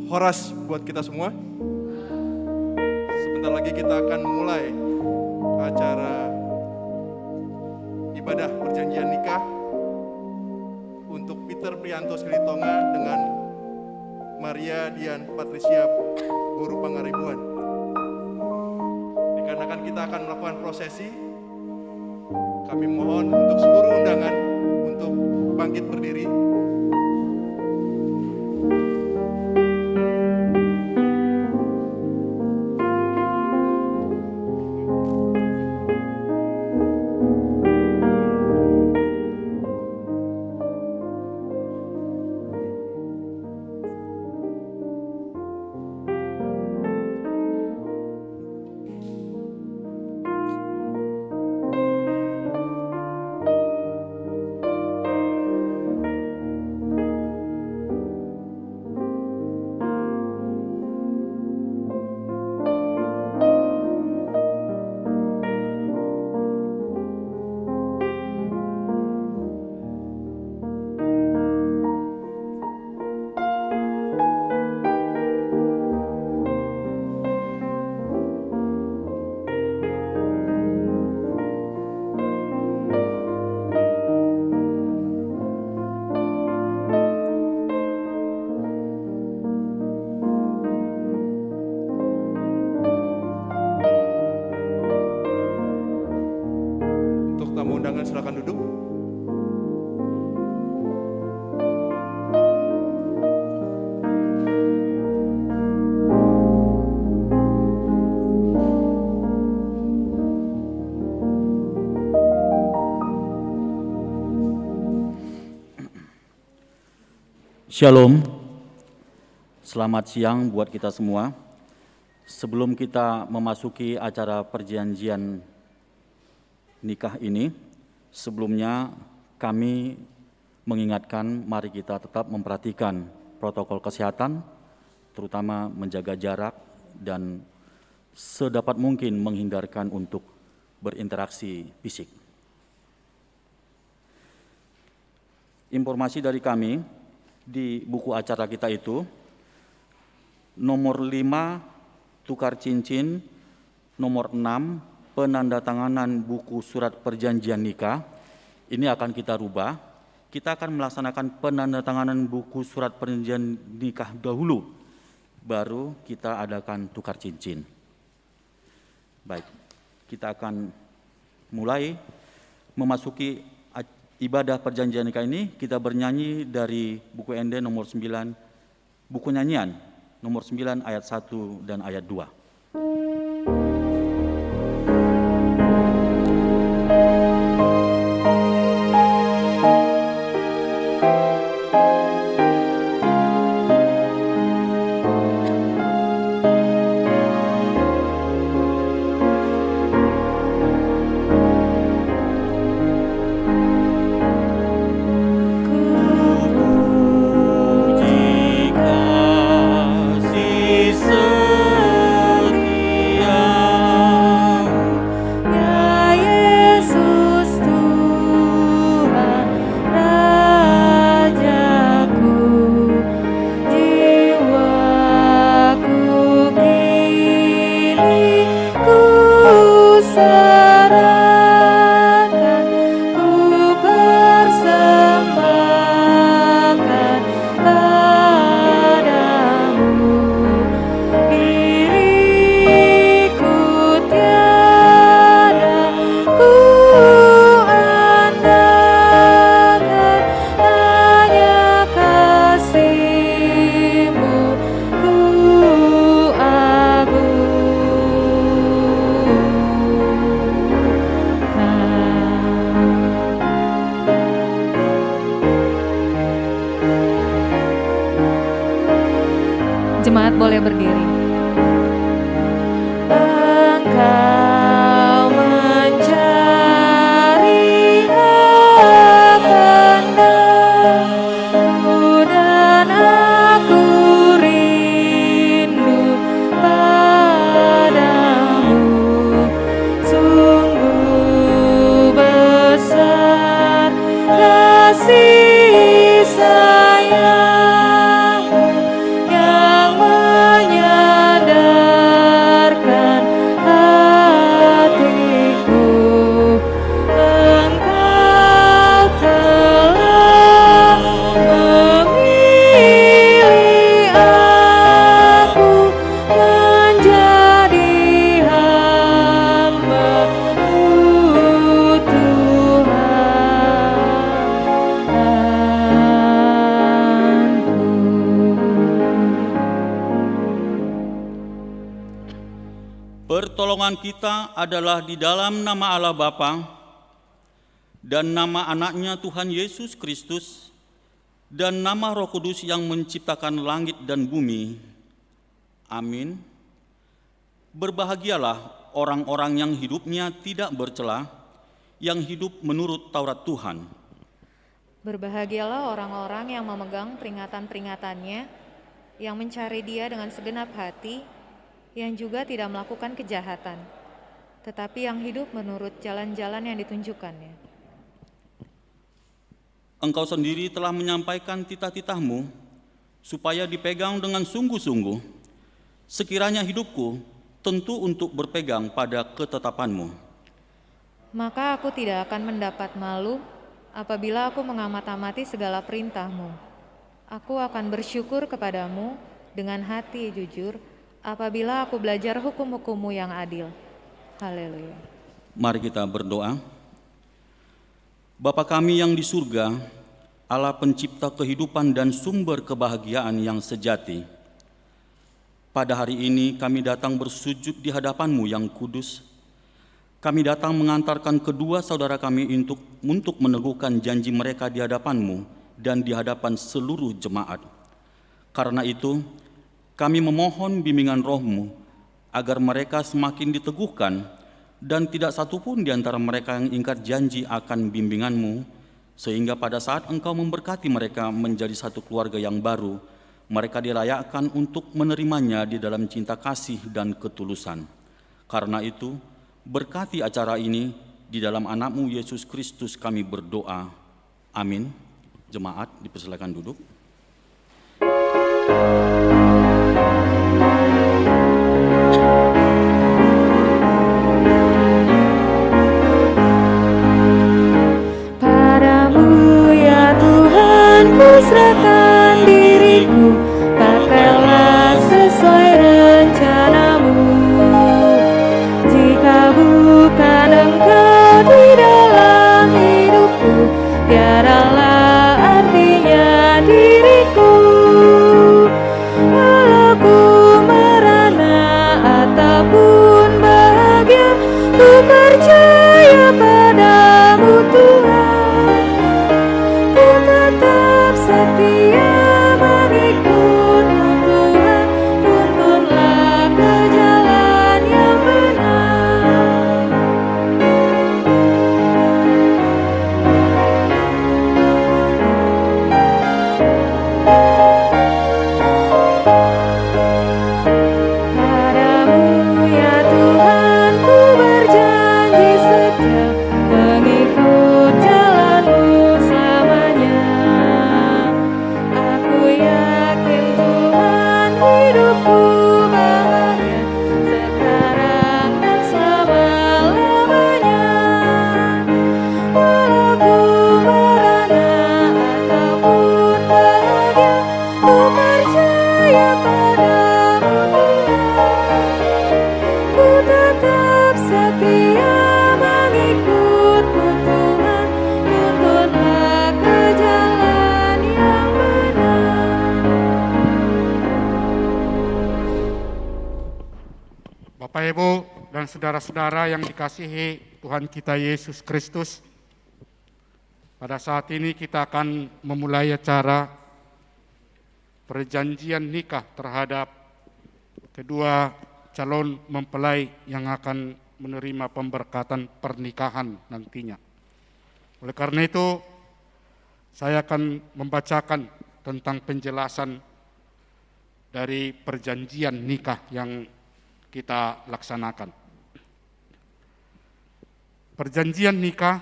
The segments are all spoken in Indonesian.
Horas buat kita semua. Sebentar lagi kita akan mulai acara ibadah perjanjian nikah untuk Peter Prianto Silitonga dengan Maria Dian Patricia Guru Pangaribuan. Dikarenakan kita akan melakukan prosesi, kami mohon untuk seluruh undangan untuk bangkit berdiri. Silakan duduk. Shalom, selamat siang buat kita semua. Sebelum kita memasuki acara perjanjian nikah ini, sebelumnya kami mengingatkan mari kita tetap memperhatikan protokol kesehatan, terutama menjaga jarak dan sedapat mungkin menghindarkan untuk berinteraksi fisik. Informasi dari kami, di buku acara kita itu, nomor 5 tukar cincin, nomor 6 penandatanganan buku surat perjanjian nikah, ini akan kita rubah. Kita akan melaksanakan penandatanganan buku surat perjanjian nikah dahulu, baru kita adakan tukar cincin. Baik, kita akan mulai memasuki ibadah perjanjian nikah ini. Kita bernyanyi dari buku ND nomor 9, buku nyanyian nomor 9 ayat 1 dan ayat 2. Jemaat boleh berdiri. Kasih sayangmu yang Permohonan kita adalah di dalam nama Allah Bapa dan nama anaknya Tuhan Yesus Kristus dan nama Roh Kudus yang menciptakan langit dan bumi. Amin. Berbahagialah orang-orang yang hidupnya tidak bercela, yang hidup menurut Taurat Tuhan. Berbahagialah orang-orang yang memegang peringatan-peringatannya, yang mencari Dia dengan segenap hati, yang juga tidak melakukan kejahatan, tetapi yang hidup menurut jalan-jalan yang ditunjukkannya. Engkau sendiri telah menyampaikan titah-titahmu, supaya dipegang dengan sungguh-sungguh. Sekiranya hidupku tentu untuk berpegang pada ketetapanmu. Maka aku tidak akan mendapat malu apabila aku mengamat-amati segala perintahmu. Aku akan bersyukur kepadamu dengan hati jujur apabila aku belajar hukum-hukum-Mu yang adil. Haleluya. Mari kita berdoa. Bapa kami yang di surga, Allah pencipta kehidupan dan sumber kebahagiaan yang sejati. Pada hari ini kami datang bersujud di hadapan-Mu yang kudus. Kami datang mengantarkan kedua saudara kami untuk meneguhkan janji mereka di hadapan-Mu dan di hadapan seluruh jemaat. Karena itu, kami memohon bimbingan Roh-Mu agar mereka semakin diteguhkan dan tidak satupun di antara mereka yang ingkar janji akan bimbingan-Mu, sehingga pada saat Engkau memberkati mereka menjadi satu keluarga yang baru, mereka dilayakkan untuk menerimanya di dalam cinta kasih dan ketulusan. Karena itu, berkati acara ini, di dalam anak-Mu Yesus Kristus kami berdoa. Amin. Jemaat dipersilakan duduk. Padamu ya Tuhan ku serahkan diriku, pakailah sesuai rencana-Mu. Jika bukan Engkau di dalam hidupku, tiadalah artinya diriku. Walau ku merana ataupun bahagia, ku percaya padamu Tuhan. Ku tetap setia mengikut-Mu Tuhan, tuntunlah ke jalan yang benar. Padamu ya Tuhan ku berjanji setia, mengikut jalan-Mu selamanya. Aku yakin Tuhan hidupku bahagia, sekarang dan selama-lamanya. Walau ku merana ataupun bahagia, ku percaya padamu Tuhan. Ku tetap setia mengikut-Mu Tuhan, tuntunlah ke jalan yang benar. Bapak, Ibu, dan saudara-saudara yang dikasihi Tuhan kita Yesus Kristus, pada saat ini kita akan memulai acara perjanjian nikah terhadap kedua calon mempelai yang akan menerima pemberkatan pernikahan nantinya. Oleh karena itu, saya akan membacakan tentang penjelasan dari perjanjian nikah yang kita laksanakan. Perjanjian nikah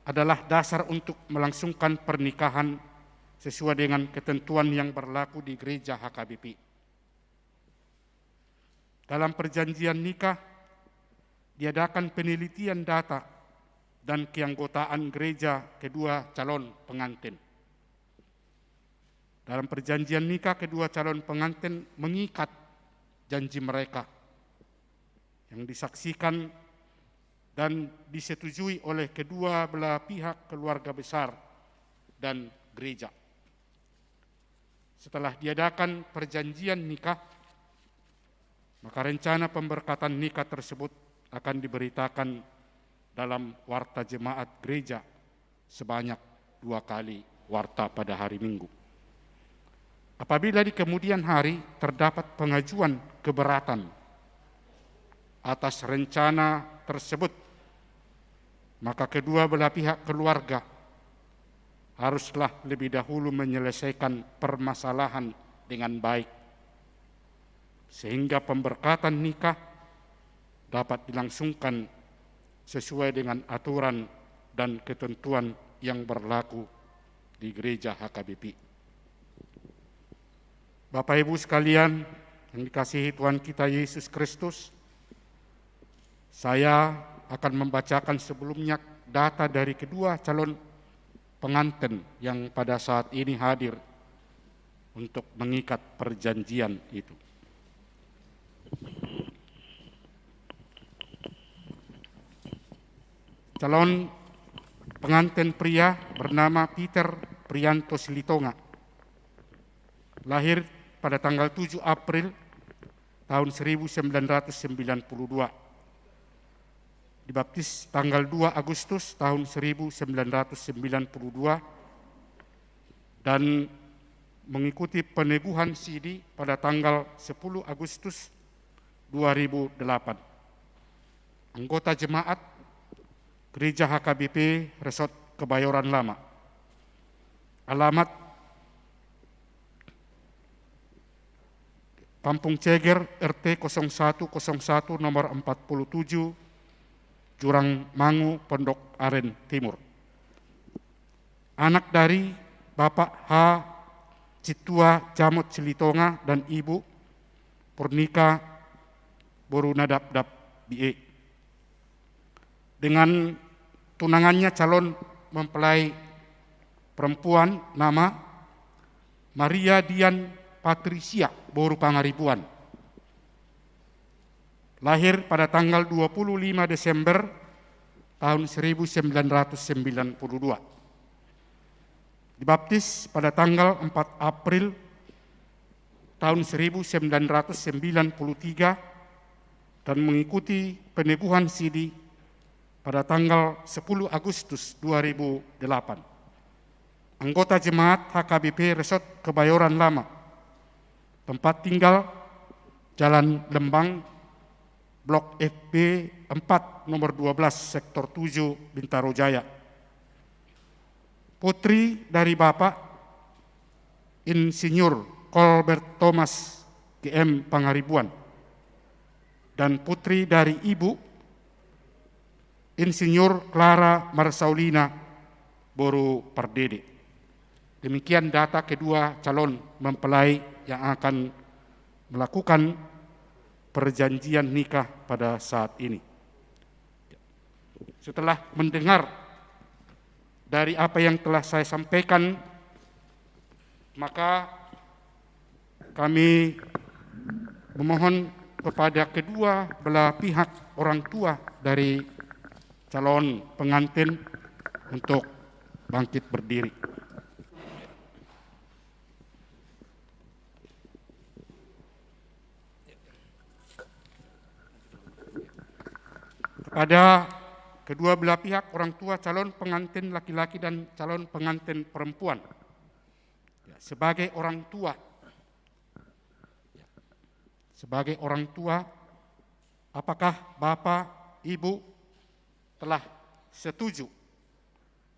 adalah dasar untuk melangsungkan pernikahan sesuai dengan ketentuan yang berlaku di gereja HKBP. Dalam perjanjian nikah, diadakan penelitian data dan keanggotaan gereja kedua calon pengantin. Dalam perjanjian nikah, kedua calon pengantin mengikat janji mereka yang disaksikan dan disetujui oleh kedua belah pihak keluarga besar dan gereja. Setelah diadakan perjanjian nikah, Maka rencana pemberkatan nikah tersebut akan diberitakan dalam warta jemaat gereja sebanyak 2 kali warta pada hari Minggu. Apabila di kemudian hari terdapat pengajuan keberatan atas rencana tersebut, maka kedua belah pihak keluarga haruslah lebih dahulu menyelesaikan permasalahan dengan baik, sehingga pemberkatan nikah dapat dilangsungkan sesuai dengan aturan dan ketentuan yang berlaku di gereja HKBP. Bapak Ibu sekalian yang dikasihi Tuhan kita Yesus Kristus, saya akan membacakan sebelumnya data dari kedua calon pengantin yang pada saat ini hadir untuk mengikat perjanjian itu. Calon pengantin pria bernama Peter Prianto Silitonga, lahir pada tanggal 7 April tahun 1992, dibaptis tanggal 2 Agustus tahun 1992, dan mengikuti peneguhan sidi pada tanggal 10 Agustus 2008. Anggota jemaat Gereja HKBP Resort Kebayoran Lama. Alamat Kampung Ceger, RT 0101 nomor 47, Jurang Mangu, Pondok Aren Timur. Anak dari Bapak H. Citua Jamot Silitonga dan Ibu Purnika Boru Nadab BE. Dengan tunangannya calon mempelai perempuan nama Maria Dian Patricia Boru Pangaribuan, lahir pada tanggal 25 Desember tahun 1992. Dibaptis pada tanggal 4 April tahun 1993 dan mengikuti peneguhan sidi pada tanggal 10 Agustus 2008. Anggota jemaat HKBP Resort Kebayoran Lama. Tempat tinggal Jalan Lembang, Blok FB 4 nomor 12 Sektor 7 Bintaro Jaya. Putri dari Bapak Insinyur Colbert Thomas GM Pangaribuan dan putri dari Ibu Insinyur Clara Marsaulina Boru Pardede. Demikian data kedua calon mempelai yang akan melakukan perjanjian nikah pada saat ini. Setelah mendengar dari apa yang telah saya sampaikan, maka kami memohon kepada kedua belah pihak orang tua dari calon pengantin untuk bangkit berdiri. Kepada kedua belah pihak orang tua calon pengantin laki-laki dan calon pengantin perempuan, sebagai orang tua, apakah Bapak, Ibu telah setuju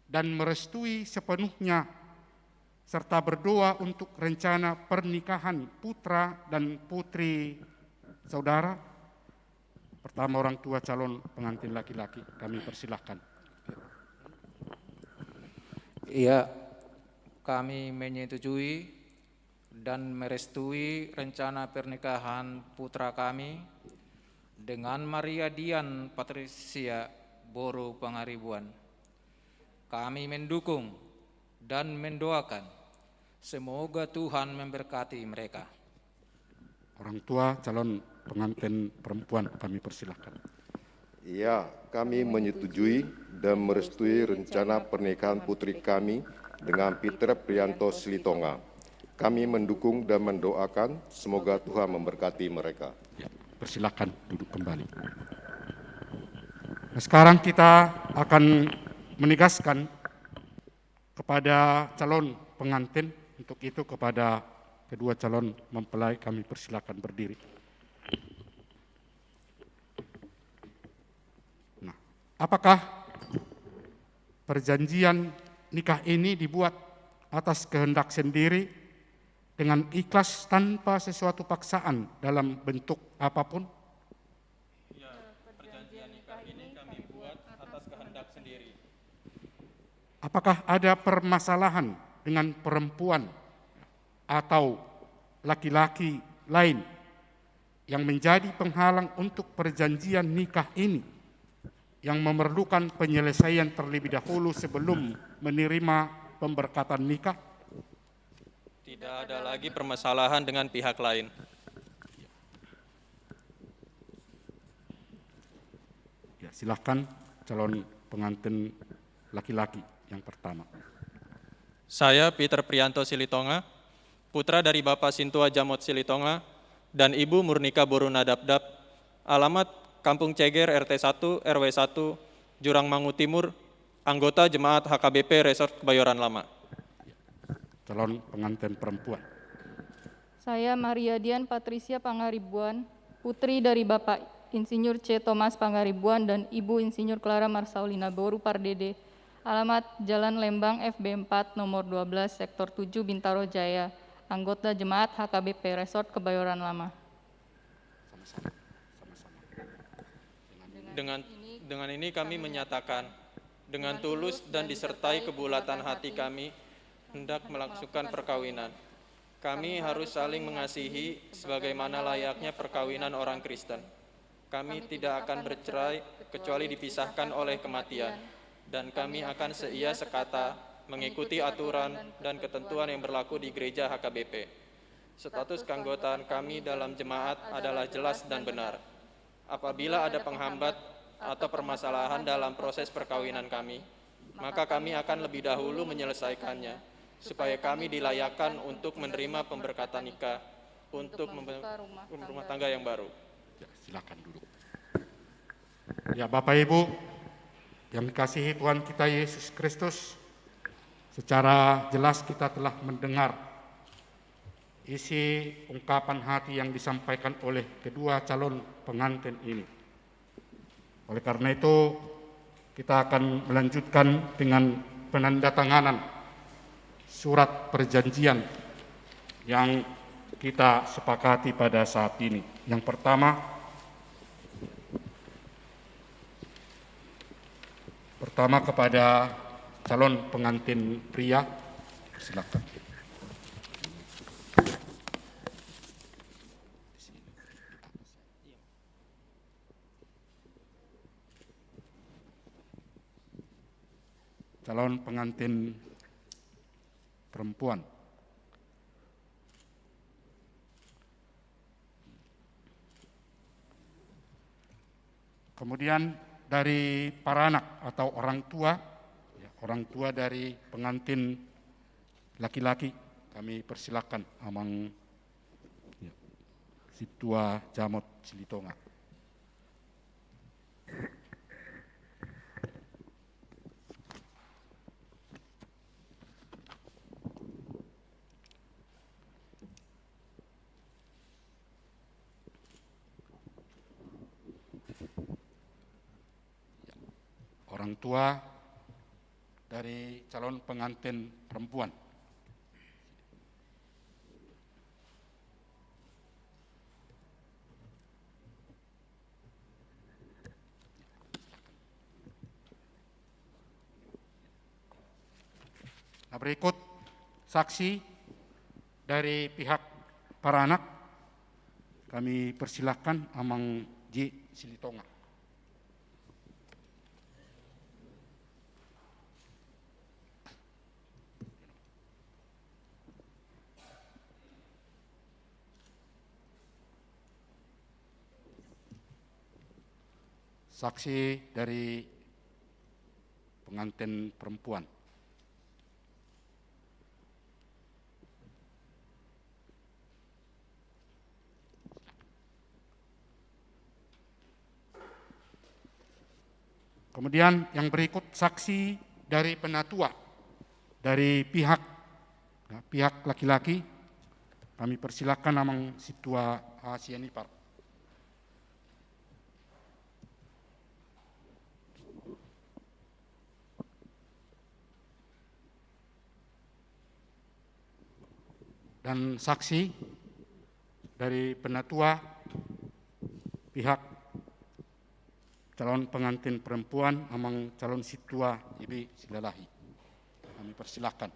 dan merestui sepenuhnya serta berdoa untuk rencana pernikahan putra dan putri saudara? Pertama, orang tua calon pengantin laki-laki, kami persilahkan. Iya, kami menyetujui dan merestui rencana pernikahan putra kami dengan Maria Dian Patricia Boru Pangaribuan. Kami mendukung dan mendoakan semoga Tuhan memberkati mereka. Orang tua calon pengantin perempuan, kami persilahkan. Ya, kami menyetujui dan merestui rencana pernikahan putri kami dengan Peter Prianto Silitonga. Kami mendukung dan mendoakan semoga Tuhan memberkati mereka. Ya. persilakan duduk kembali. Nah, sekarang kita akan menegaskan kepada calon pengantin, untuk itu kepada kedua calon mempelai kami persilakan berdiri. Nah, apakah perjanjian nikah ini dibuat atas kehendak sendiri dengan ikhlas tanpa sesuatu paksaan dalam bentuk apapun? Ya, perjanjian nikah ini kami buat atas kehendak sendiri. Apakah ada permasalahan dengan perempuan atau laki-laki lain yang menjadi penghalang untuk perjanjian nikah ini, yang memerlukan penyelesaian terlebih dahulu sebelum menerima pemberkatan nikah? Tidak ada lagi permasalahan dengan pihak lain. Ya, silahkan calon pengantin laki-laki yang pertama. Saya Peter Prianto Silitonga, putra dari Bapak Sintua Jamot Silitonga dan Ibu Murnika Boruna Dabdab, alamat Kampung Ceger RT 1 RW 1 Jurang Mangu Timur, anggota Jemaat HKBP Resort Kebayoran Lama. Calon pengantin perempuan. Saya Maria Dian Patricia Pangaribuan, putri dari Bapak Insinyur C. Thomas Pangaribuan dan Ibu Insinyur Clara Marsaulina Boru Pardede, alamat Jalan Lembang FB 4 nomor 12 Sektor 7 Bintaro Jaya, anggota Jemaat HKBP Resort Kebayoran Lama. Dengan ini kami menyatakan dengan tulus dan disertai kebulatan hati kami hendak melangsungkan perkawinan. Kami harus saling mengasihi sebagaimana layaknya perkawinan orang Kristen. Kami tidak akan bercerai kecuali dipisahkan oleh kematian, dan kami akan seia sekata mengikuti aturan dan ketentuan yang berlaku di gereja HKBP. Status keanggotaan kami dalam jemaat adalah jelas dan benar. Apabila ada penghambat atau permasalahan dalam proses perkawinan kami, maka kami akan lebih dahulu menyelesaikannya, supaya kami dilayakkan untuk menerima pemberkatan nikah untuk rumah tangga yang baru. Ya, silakan duduk. Ya, Bapak Ibu yang dikasihi Tuhan kita Yesus Kristus, secara jelas kita telah mendengar isi ungkapan hati yang disampaikan oleh kedua calon pengantin ini. Oleh karena itu, kita akan melanjutkan dengan penandatanganan surat perjanjian yang kita sepakati pada saat ini. Yang pertama kepada calon pengantin pria, silakan. Calon pengantin perempuan. Kemudian dari para anak atau orang tua dari pengantin laki-laki, kami persilakan Amang Situa Jamot Silitonga. Orang tua dari calon pengantin perempuan. Nah, berikut saksi dari pihak para anak. Kami persilahkan Amang J. Silitonga. Saksi dari pengantin perempuan. Kemudian yang berikut saksi dari penatua dari pihak laki-laki. Kami persilakan Amang Situa Sianipar. Dan saksi dari penatua pihak calon pengantin perempuan Amang calon Situa Ibi Silalahi. Kami persilakan.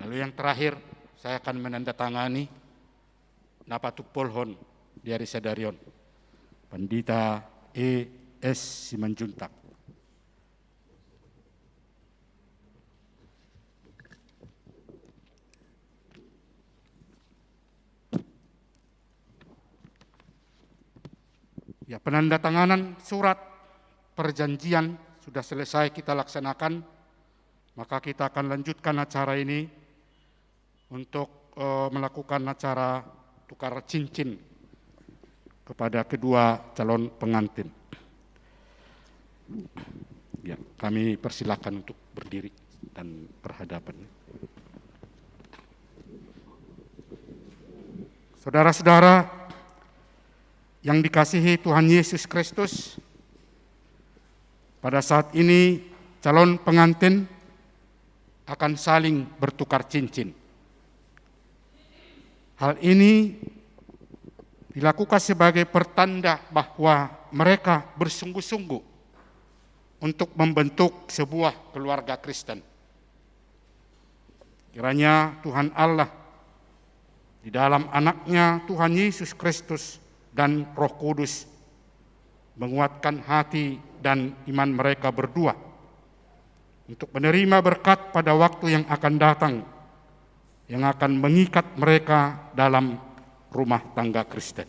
Lalu yang terakhir, saya akan menandatangani Napatuk Polhon Diari Sadarion, Pandita E.S. Simanjuntak. Ya, penandatanganan surat perjanjian sudah selesai kita laksanakan, maka kita akan lanjutkan acara ini untuk melakukan acara tukar cincin kepada kedua calon pengantin. Ya, kami persilakan untuk berdiri dan berhadapan. Saudara-saudara yang dikasihi Tuhan Yesus Kristus, pada saat ini calon pengantin akan saling bertukar cincin. Hal ini dilakukan sebagai pertanda bahwa mereka bersungguh-sungguh untuk membentuk sebuah keluarga Kristen. Kiranya Tuhan Allah di dalam anaknya Tuhan Yesus Kristus dan Roh Kudus menguatkan hati dan iman mereka berdua untuk menerima berkat pada waktu yang akan datang, yang akan mengikat mereka dalam rumah tangga Kristen.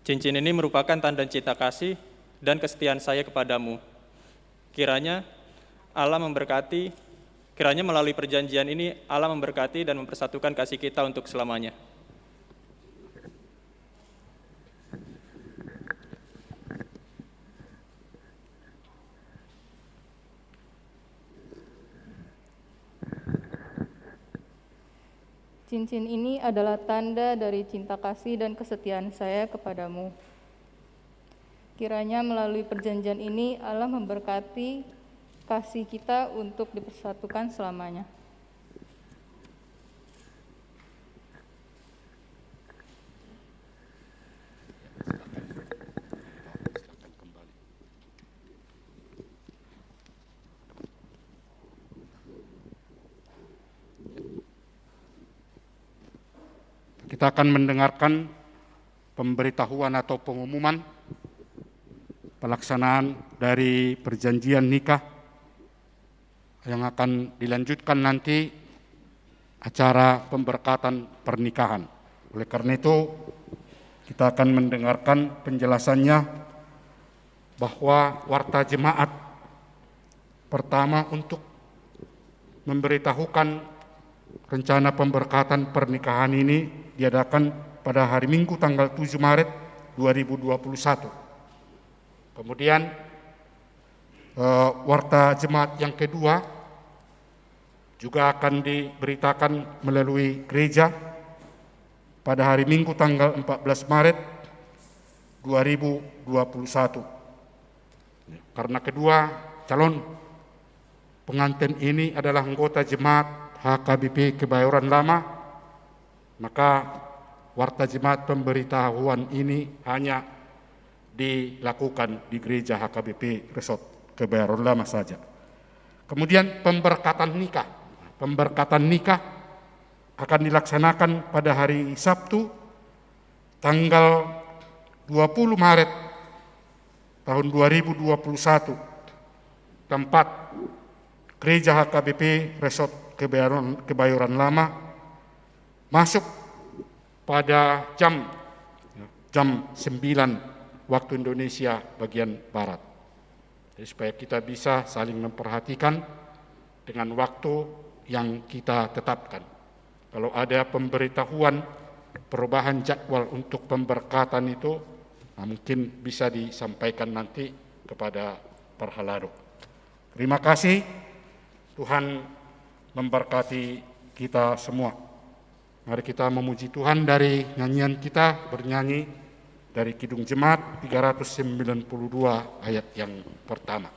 Cincin ini merupakan tanda cinta kasih dan kesetiaan saya kepadamu. Kiranya Allah memberkati, kiranya melalui perjanjian ini Allah memberkati dan mempersatukan kasih kita untuk selamanya. Cincin ini adalah tanda dari cinta kasih dan kesetiaan saya kepadamu. Kiranya melalui perjanjian ini Allah memberkati kasih kita untuk dipersatukan selamanya. Kita akan mendengarkan pemberitahuan atau pengumuman pelaksanaan dari perjanjian nikah yang akan dilanjutkan nanti acara pemberkatan pernikahan. Oleh karena itu, kita akan mendengarkan penjelasannya bahwa warta jemaat pertama untuk memberitahukan rencana pemberkatan pernikahan ini diadakan pada hari Minggu tanggal 7 Maret 2021. Kemudian warta jemaat yang kedua juga akan diberitakan melalui gereja pada hari Minggu tanggal 14 Maret 2021. Karena kedua calon pengantin ini adalah anggota jemaat HKBP Kebayoran Lama, maka warta jemaat pemberitahuan ini hanya dilakukan di gereja HKBP Resort Kebayoran Lama saja. Kemudian pemberkatan nikah. Pemberkatan nikah akan dilaksanakan pada hari Sabtu tanggal 20 Maret tahun 2021, tempat Gereja HKBP Resort Kebayoran Lama, masuk pada jam 9 waktu Indonesia bagian Barat. Jadi supaya kita bisa saling memperhatikan dengan waktu yang kita tetapkan. Kalau ada pemberitahuan perubahan jadwal untuk pemberkatan itu, mungkin bisa disampaikan nanti kepada Parhalado. Terima kasih, Tuhan memberkati kita semua. Mari kita memuji Tuhan dari nyanyian kita, bernyanyi dari Kidung Jemaat 392 ayat yang pertama.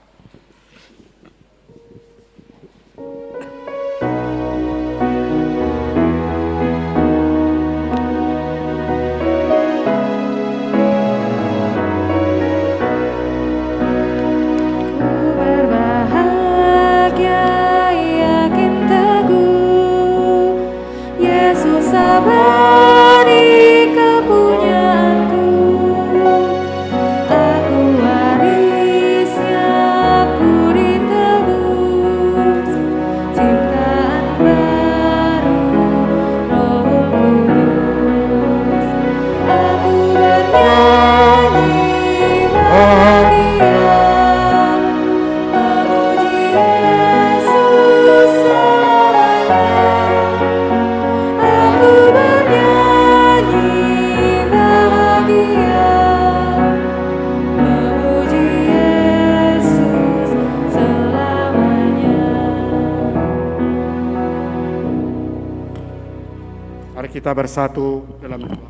Kita bersatu dalam doa.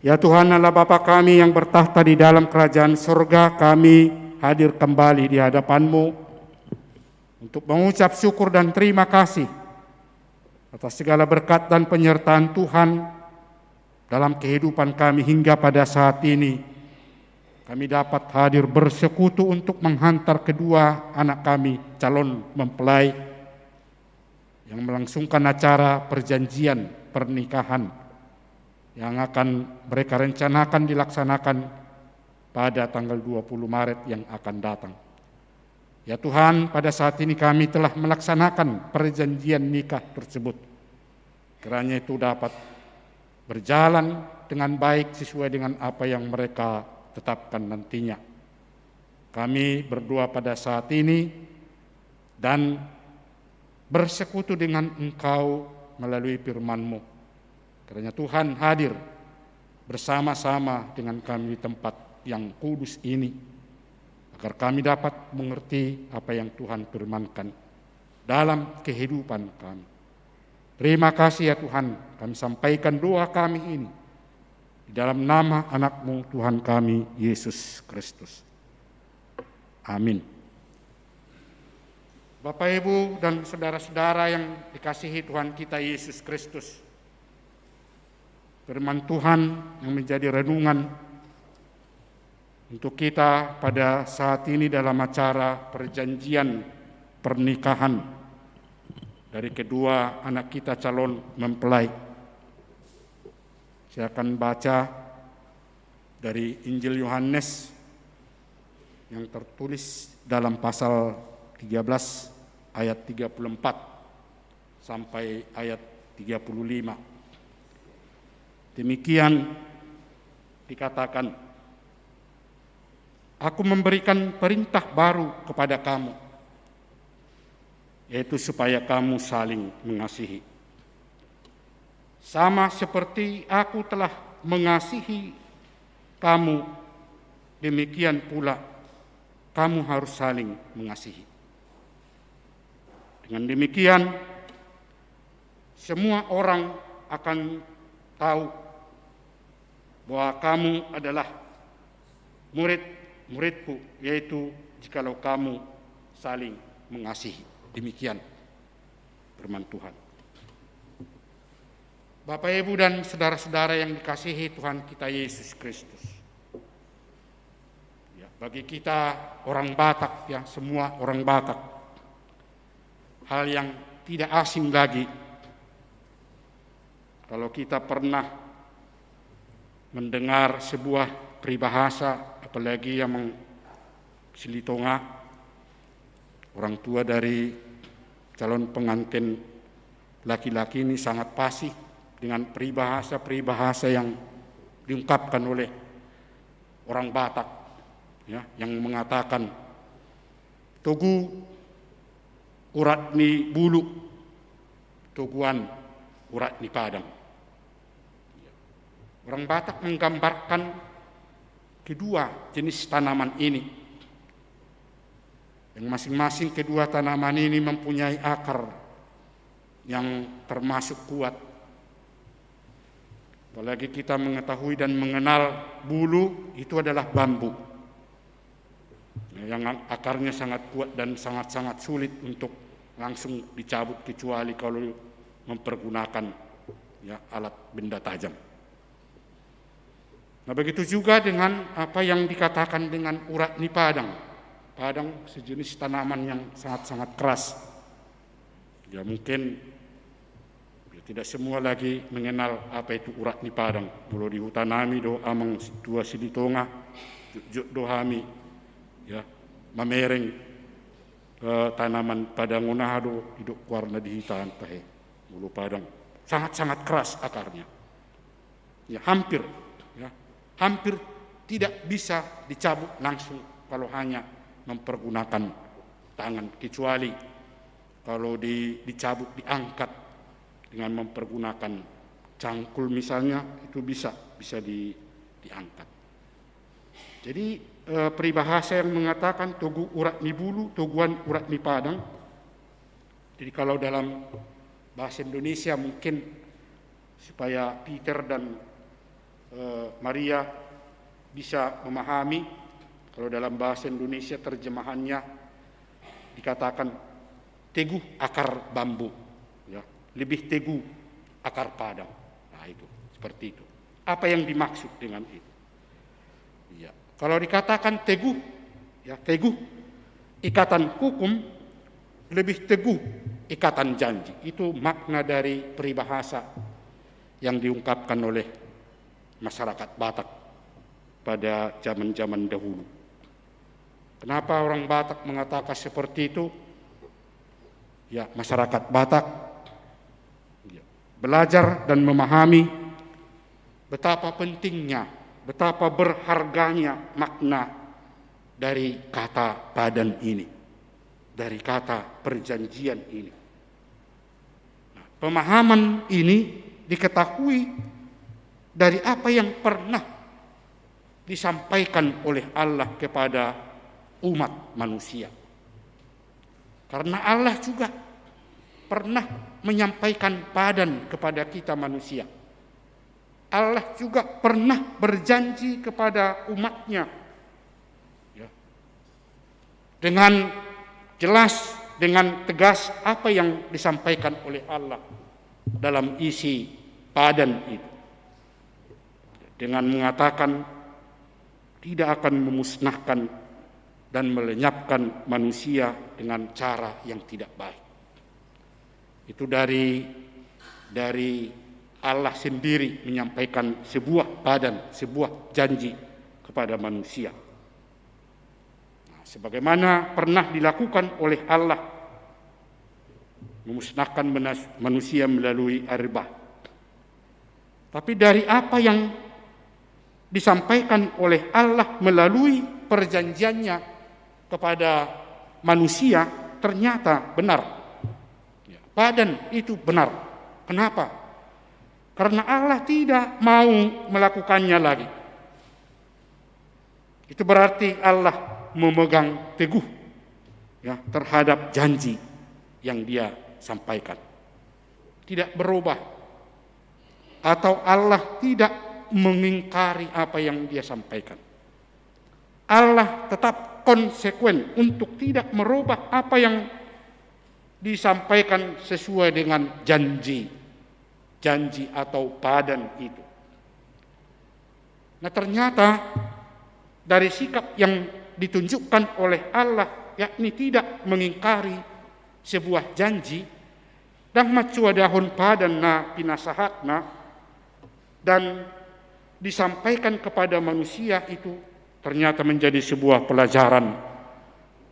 Ya Tuhan Allah Bapa kami yang bertahta di dalam kerajaan surga, kami hadir kembali di hadapan-Mu untuk mengucap syukur dan terima kasih atas segala berkat dan penyertaan Tuhan dalam kehidupan kami hingga pada saat ini. Kami dapat hadir bersekutu untuk menghantar kedua anak kami calon mempelai yang melangsungkan acara perjanjian pernikahan yang akan mereka rencanakan dilaksanakan pada tanggal 20 Maret yang akan datang. Ya Tuhan, pada saat ini kami telah melaksanakan perjanjian nikah tersebut. Kiranya itu dapat berjalan dengan baik sesuai dengan apa yang mereka tetapkan nantinya. Kami berdoa pada saat ini dan bersekutu dengan Engkau melalui firman-Mu. Kiranya Tuhan hadir bersama-sama dengan kami di tempat yang kudus ini, agar kami dapat mengerti apa yang Tuhan firmankan dalam kehidupan kami. Terima kasih ya Tuhan, kami sampaikan doa kami ini di dalam nama anak-Mu Tuhan kami, Yesus Kristus. Amin. Bapak, Ibu, dan saudara-saudara yang dikasihi Tuhan kita Yesus Kristus, firman Tuhan yang menjadi renungan untuk kita pada saat ini dalam acara perjanjian pernikahan dari kedua anak kita calon mempelai. Saya akan baca dari Injil Yohanes yang tertulis dalam pasal 13 ayat 34 sampai ayat 35. Demikian dikatakan, aku memberikan perintah baru kepada kamu, yaitu supaya kamu saling mengasihi. Sama seperti aku telah mengasihi kamu, demikian pula kamu harus saling mengasihi. Dengan demikian, semua orang akan tahu bahwa kamu adalah murid-muridku, yaitu jikalau kamu saling mengasihi. Demikian firman Tuhan. Bapak, Ibu, dan saudara-saudara yang dikasihi Tuhan kita Yesus Kristus. Ya. bagi kita orang Batak, ya semua orang Batak, hal yang tidak asing lagi kalau kita pernah mendengar sebuah peribahasa, apalagi yang Silitonga, orang tua dari calon pengantin laki-laki ini sangat fasih dengan peribahasa-peribahasa yang diungkapkan oleh orang Batak, ya, yang mengatakan togu urat ni bulu, toguan urat ni padang. Orang Batak menggambarkan kedua jenis tanaman ini, yang masing-masing kedua tanaman ini mempunyai akar yang termasuk kuat. Apalagi kita mengetahui dan mengenal bulu itu adalah bambu, yang akarnya sangat kuat dan sangat-sangat sulit untuk langsung dicabut kecuali kalau mempergunakan, ya, alat benda tajam. Nah, begitu juga dengan apa yang dikatakan dengan urat ni padang. Padang sejenis tanaman yang sangat-sangat keras. Ya mungkin tidak semua lagi mengenal apa itu urat ni padang. Mulo di hutan nami do amang tua Silitonga, juk do hami, ya, mamereng tanaman padang unahado hidup warna di hitan tahe. Mulo padang sangat-sangat keras akarnya. Ya hampir tidak bisa dicabut langsung kalau hanya mempergunakan tangan, kecuali kalau dicabut, diangkat dengan mempergunakan cangkul misalnya, itu bisa diangkat. Jadi peribahasa yang mengatakan togu urat ni bulu, toguan urat ni padang. Jadi kalau dalam bahasa Indonesia mungkin supaya Peter dan Maria bisa memahami, kalau dalam bahasa Indonesia terjemahannya dikatakan teguh akar bambu, ya, lebih teguh akar padang. Nah itu seperti itu. Apa yang dimaksud dengan itu? Ya, kalau dikatakan teguh, ya teguh ikatan hukum, lebih teguh ikatan janji. Itu makna dari peribahasa yang diungkapkan oleh masyarakat Batak pada zaman-zaman dahulu. Kenapa orang Batak mengatakan seperti itu? Ya, masyarakat Batak belajar dan memahami betapa pentingnya, betapa berharganya makna dari kata padan ini, dari kata perjanjian ini. Nah, pemahaman ini diketahui dari apa yang pernah disampaikan oleh Allah kepada umat manusia. Karena Allah juga pernah menyampaikan padan kepada kita manusia. Allah juga pernah berjanji kepada umatnya, ya, dengan jelas, dengan tegas apa yang disampaikan oleh Allah dalam isi padan itu. Dengan mengatakan tidak akan memusnahkan dan melenyapkan manusia dengan cara yang tidak baik. Itu dari Allah sendiri menyampaikan sebuah padan, sebuah janji kepada manusia. Nah, sebagaimana pernah dilakukan oleh Allah, memusnahkan manusia melalui air bah. Tapi dari apa yang disampaikan oleh Allah melalui perjanjiannya kepada manusia ternyata benar. Padan itu benar. Kenapa? Karena Allah tidak mau melakukannya lagi. Itu berarti Allah memegang teguh, ya, terhadap janji yang Dia sampaikan. Tidak berubah. Atau Allah tidak mengingkari apa yang Dia sampaikan. Allah tetap konsekuen untuk tidak merubah apa yang disampaikan sesuai dengan janji atau padan itu. Nah, ternyata dari sikap yang ditunjukkan oleh Allah, yakni tidak mengingkari sebuah janji, dan macuadahun padan na pinasahatna, dan disampaikan kepada manusia itu ternyata menjadi sebuah pelajaran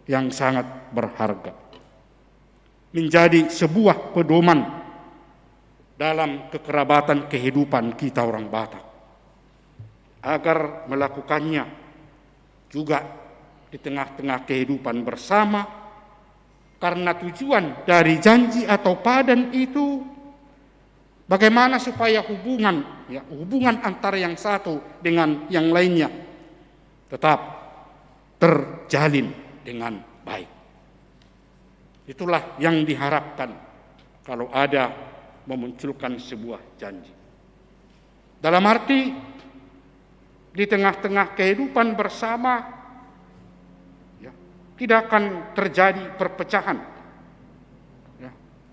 yang sangat berharga. Menjadi sebuah pedoman dalam kekerabatan kehidupan kita orang Batak, agar melakukannya juga di tengah-tengah kehidupan bersama, karena tujuan dari janji atau padan itu bagaimana supaya hubungan antara yang satu dengan yang lainnya tetap terjalin dengan baik. Itulah yang diharapkan kalau ada memunculkan sebuah janji. Dalam arti di tengah-tengah kehidupan bersama tidak akan terjadi perpecahan,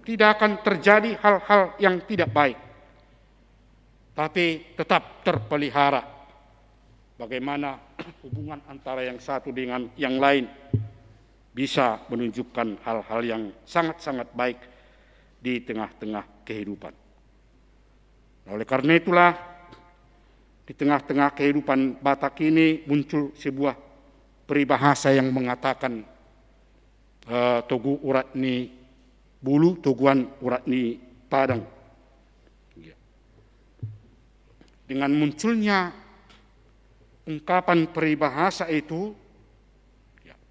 tidak akan terjadi hal-hal yang tidak baik, tapi tetap terpelihara bagaimana hubungan antara yang satu dengan yang lain bisa menunjukkan hal-hal yang sangat-sangat baik di tengah-tengah kehidupan. Oleh karena itulah, di tengah-tengah kehidupan Batak ini muncul sebuah peribahasa yang mengatakan togu urat ni bulu, toguan urat ni padang. Dengan munculnya ungkapan peribahasa itu,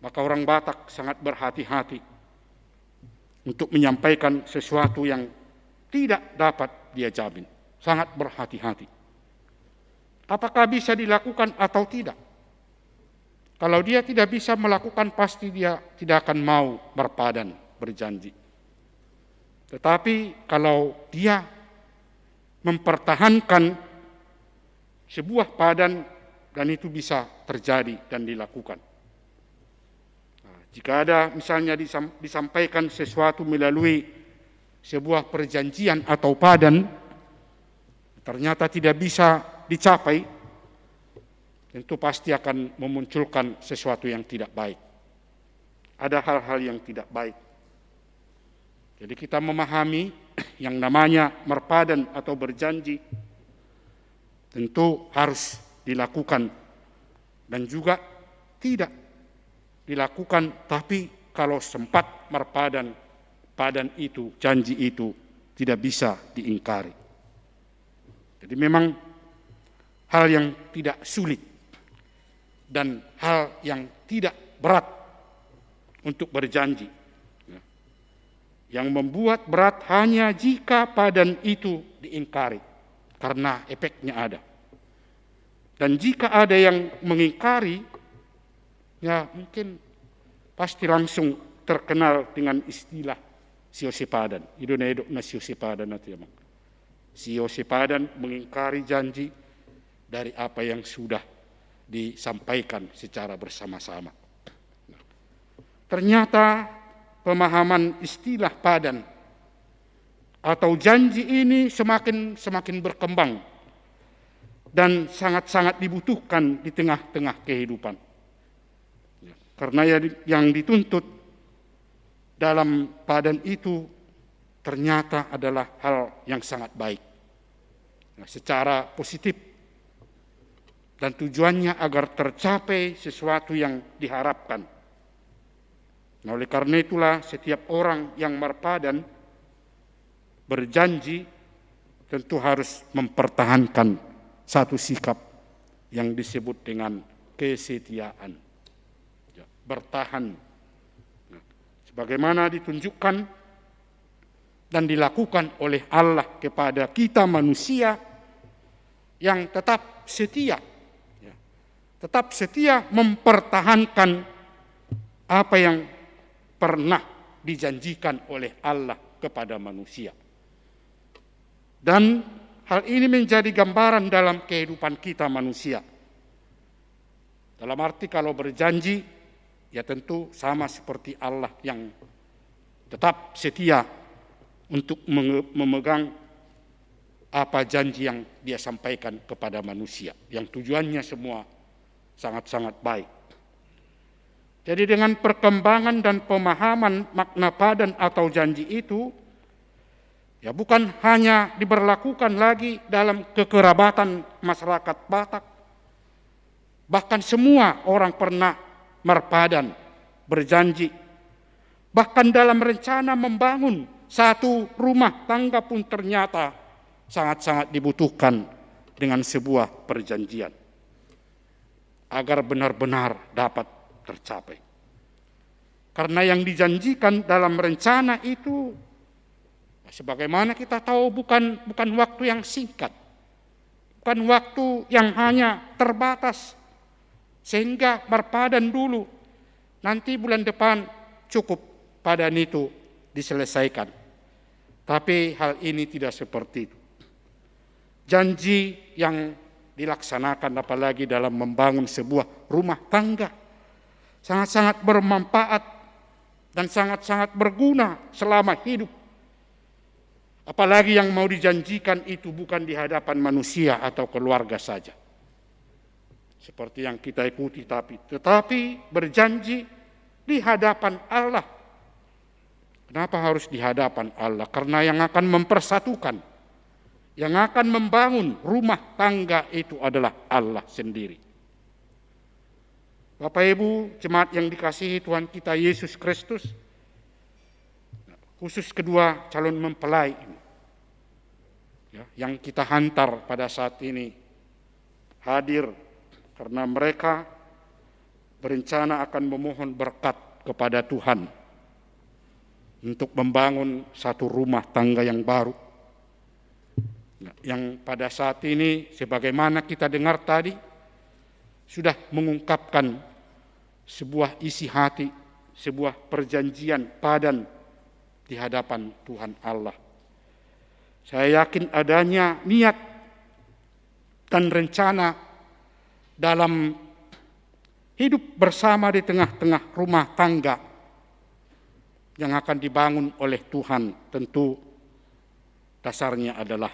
maka orang Batak sangat berhati-hati untuk menyampaikan sesuatu yang tidak dapat dia jamin. Sangat berhati-hati. Apakah bisa dilakukan atau tidak? Kalau dia tidak bisa melakukan, pasti dia tidak akan mau berpadan, berjanji. Tetapi kalau dia mempertahankan sebuah padan, dan itu bisa terjadi dan dilakukan. Jika ada misalnya disampaikan sesuatu melalui sebuah perjanjian atau padan, ternyata tidak bisa dicapai, tentu pasti akan memunculkan sesuatu yang tidak baik. Ada hal-hal yang tidak baik. Jadi kita memahami yang namanya merpadan atau berjanji tentu harus dilakukan, dan juga tidak dilakukan, tapi kalau sempat merpadan, padan itu, janji itu tidak bisa diingkari. Jadi memang hal yang tidak sulit dan hal yang tidak berat untuk berjanji. Yang membuat berat hanya jika padan itu diingkari, karena efeknya ada. Dan jika ada yang mengingkari, ya mungkin pasti langsung terkenal dengan istilah siose padan. Idonedok na siose padan nanti emang. Siose padan mengingkari janji dari apa yang sudah disampaikan secara bersama-sama. Ternyata pemahaman istilah padan atau janji ini semakin berkembang dan sangat-sangat dibutuhkan di tengah-tengah kehidupan. Karena yang dituntut dalam padan itu ternyata adalah hal yang sangat baik, secara positif, dan tujuannya agar tercapai sesuatu yang diharapkan. Nah, oleh karena itulah setiap orang yang berpadan berjanji tentu harus mempertahankan satu sikap yang disebut dengan kesetiaan. Bertahan. Sebagaimana ditunjukkan dan dilakukan oleh Allah kepada kita manusia yang tetap setia. Tetap setia mempertahankan apa yang pernah dijanjikan oleh Allah kepada manusia. Dan hal ini menjadi gambaran dalam kehidupan kita manusia. Dalam arti kalau berjanji, ya tentu sama seperti Allah yang tetap setia untuk memegang apa janji yang dia sampaikan kepada manusia, yang tujuannya semua sangat-sangat baik. Jadi dengan perkembangan dan pemahaman makna padan atau janji itu, ya bukan hanya diberlakukan lagi dalam kekerabatan masyarakat Batak, bahkan semua orang pernah berpadan, berjanji. Bahkan dalam rencana membangun satu rumah tangga pun ternyata sangat-sangat dibutuhkan dengan sebuah perjanjian agar benar-benar dapat tercapai. Karena yang dijanjikan dalam rencana itu, sebagaimana kita tahu, bukan waktu yang singkat, bukan waktu yang hanya terbatas, sehingga berpadan dulu, nanti bulan depan cukup padan itu diselesaikan. Tapi hal ini tidak seperti itu. Janji yang dilaksanakan apalagi dalam membangun sebuah rumah tangga sangat-sangat bermanfaat dan sangat-sangat berguna selama hidup. Apalagi yang mau dijanjikan itu bukan di hadapan manusia atau keluarga saja, seperti yang kita ikuti, tetapi berjanji di hadapan Allah. Kenapa harus di hadapan Allah? Karena yang akan mempersatukan, yang akan membangun rumah tangga itu adalah Allah sendiri. Bapak Ibu, jemaat yang dikasihi Tuhan kita Yesus Kristus, khusus kedua calon mempelai ini, ya, yang kita hantar pada saat ini hadir karena mereka berencana akan memohon berkat kepada Tuhan untuk membangun satu rumah tangga yang baru. Yang pada saat ini, sebagaimana kita dengar tadi, sudah mengungkapkan sebuah isi hati, sebuah perjanjian padan di hadapan Tuhan Allah. Saya yakin adanya niat dan rencana dalam hidup bersama di tengah-tengah rumah tangga yang akan dibangun oleh Tuhan, tentu dasarnya adalah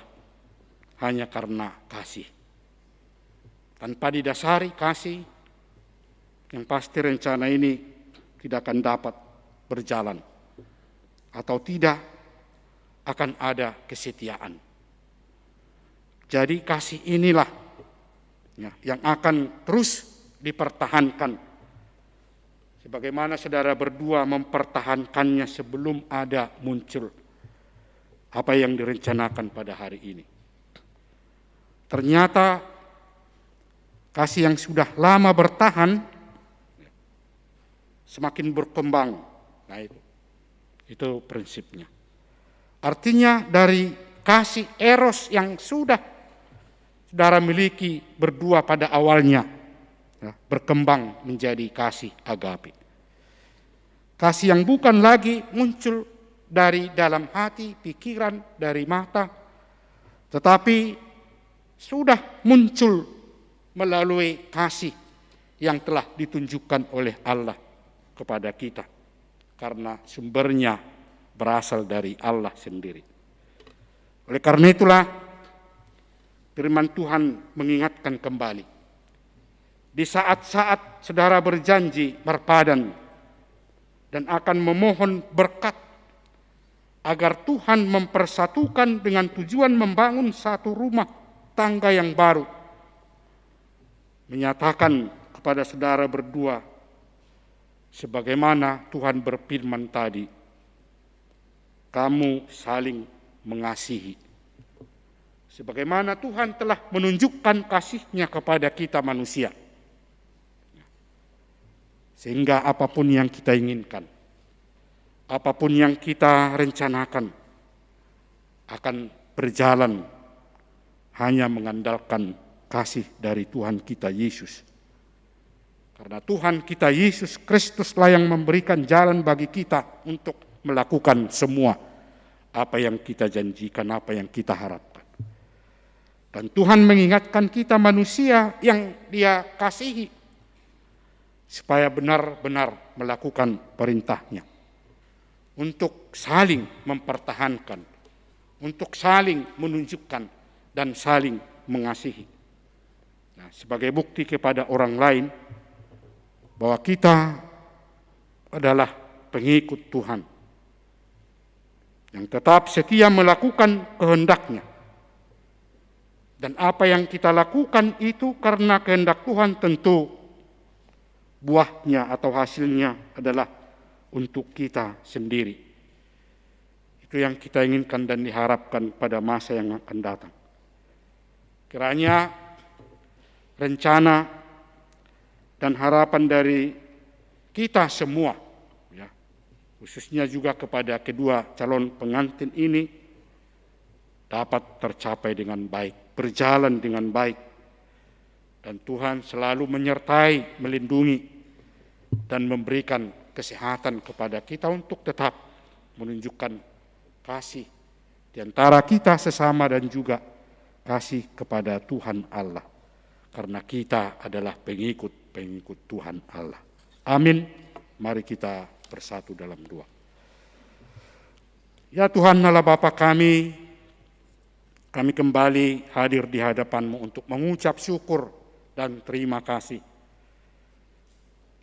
hanya karena kasih. Tanpa didasari kasih, yang pasti rencana ini tidak akan dapat berjalan, atau tidak akan ada kesetiaan. Jadi kasih inilah ya, yang akan terus dipertahankan. Sebagaimana saudara berdua mempertahankannya sebelum ada muncul apa yang direncanakan pada hari ini. Ternyata kasih yang sudah lama bertahan semakin berkembang. Nah itu prinsipnya. Artinya dari kasih eros yang sudah saudara miliki berdua pada awalnya, ya, berkembang menjadi kasih agape. Kasih yang bukan lagi muncul dari dalam hati, pikiran, dari mata, tetapi sudah muncul melalui kasih yang telah ditunjukkan oleh Allah kepada kita, karena sumbernya berasal dari Allah sendiri. Oleh karena itulah firman Tuhan mengingatkan kembali, di saat-saat saudara berjanji berpadan dan akan memohon berkat agar Tuhan mempersatukan dengan tujuan membangun satu rumah tangga yang baru, menyatakan kepada saudara berdua sebagaimana Tuhan berfirman tadi, kamu saling mengasihi. Sebagaimana Tuhan telah menunjukkan kasih-Nya kepada kita manusia. Sehingga apapun yang kita inginkan, apapun yang kita rencanakan, akan berjalan hanya mengandalkan kasih dari Tuhan kita Yesus. Karena Tuhan kita Yesus Kristuslah yang memberikan jalan bagi kita untuk melakukan semua apa yang kita janjikan, apa yang kita harapkan. Dan Tuhan mengingatkan kita manusia yang Dia kasihi supaya benar-benar melakukan perintah-Nya untuk saling mempertahankan, untuk saling menunjukkan dan saling mengasihi. Nah, sebagai bukti kepada orang lain bahwa kita adalah pengikut Tuhan yang tetap setia melakukan kehendak-Nya. Dan apa yang kita lakukan itu karena kehendak Tuhan, tentu buahnya atau hasilnya adalah untuk kita sendiri. Itu yang kita inginkan dan diharapkan pada masa yang akan datang. Kiranya rencana dan harapan dari kita semua, ya, khususnya juga kepada kedua calon pengantin ini, dapat tercapai dengan baik, berjalan dengan baik, dan Tuhan selalu menyertai, melindungi, dan memberikan kesehatan kepada kita untuk tetap menunjukkan kasih di antara kita sesama dan juga kasih kepada Tuhan Allah, karena kita adalah pengikut Tuhan Allah. Amin. Mari kita bersatu dalam doa. Ya Tuhan Allah Bapa kami kembali hadir di hadapan-Mu untuk mengucap syukur dan terima kasih